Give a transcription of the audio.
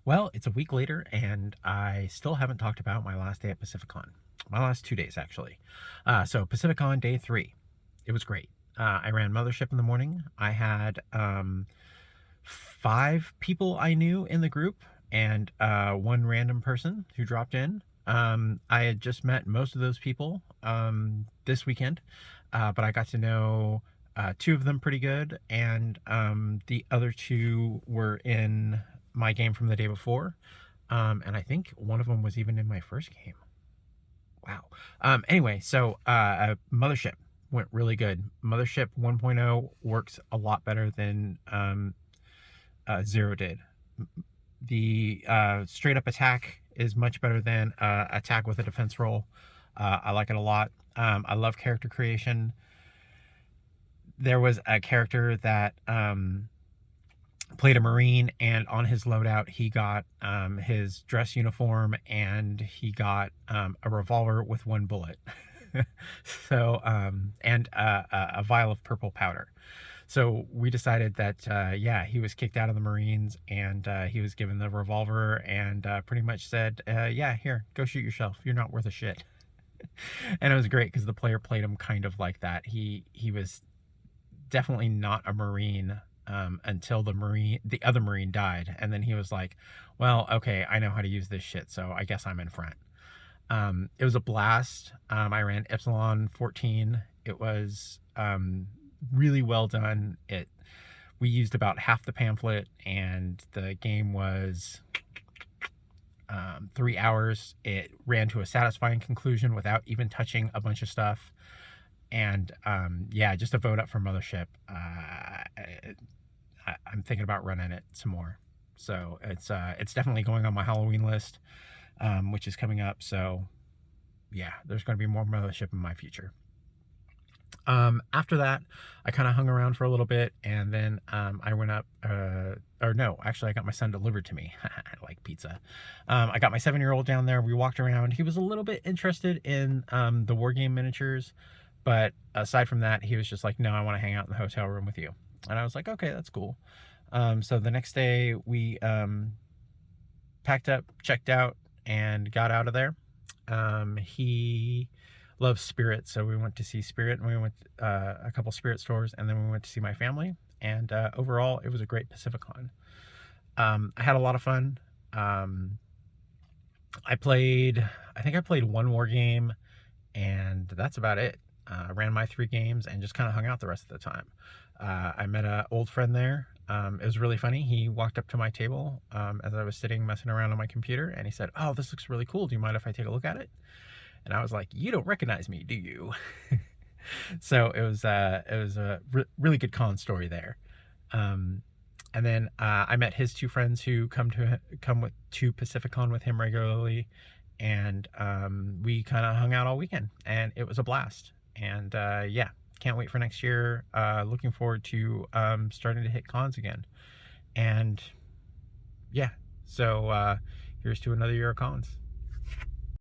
Well, it's a week later, and I still haven't talked about my last day at pacificon. My last 2 days, actually. So pacificon day 3, it was great. I ran Mothership in the morning. I had 5 people I knew in the group, and one random person who dropped in. I had just met most of those people this weekend, but I got to know 2 of them pretty good, and the other 2 were in my game from the day before. And I think one of them was even in my first game. Wow. Anyway, so Mothership went really good. Mothership 1.0 works a lot better than 0 did. The straight up attack is much better than attack with a defense roll. I like it a lot. I love character creation. There was a character that played a Marine, and on his loadout he got his dress uniform, and he got a revolver with 1 bullet. So and a vial of purple powder. So we decided that yeah, he was kicked out of the Marines, and he was given the revolver, and pretty much said, yeah, here, go shoot yourself, you're not worth a shit. And it was great because the player played him kind of like that. He was definitely not a Marine until the other Marine died, and then he was like, well, okay, I know how to use this shit, so I guess I'm in front. It was a blast. I ran Epsilon 14. It was really well done. We used about half the pamphlet, and the game was 3 hours. It ran to a satisfying conclusion without even touching a bunch of stuff. And yeah, just a vote up for Mothership. I'm thinking about running it some more. So it's definitely going on my Halloween list, which is coming up. So yeah, there's going to be more Mothership in my future. After that, I kind of hung around for a little bit, and then I went up, or no, actually I got my son delivered to me. I like pizza. I got my 7-year-old down there. We walked around. He was a little bit interested in the wargame miniatures, but aside from that, he was just like, no, I want to hang out in the hotel room with you. And I was like, okay, that's cool. So the next day we packed up, checked out, and got out of there. He loves Spirit, so we went to see Spirit, and we went a couple Spirit stores, and then we went to see my family. And overall, it was a great pacificon. I had a lot of fun. I think I played 1 war game, and that's about it. I ran my 3 games and just kind of hung out the rest of the time. I met an old friend there. It was really funny. He walked up to my table as I was sitting messing around on my computer, and he said, oh, this looks really cool. Do you mind if I take a look at it? And I was like, you don't recognize me, do you? So it was a really good con story there. And then I met his 2 friends who come to pacificon with him regularly, and we kind of hung out all weekend, and it was a blast. And yeah, can't wait for next year. Looking forward to starting to hit cons again. And yeah, so here's to another year of cons.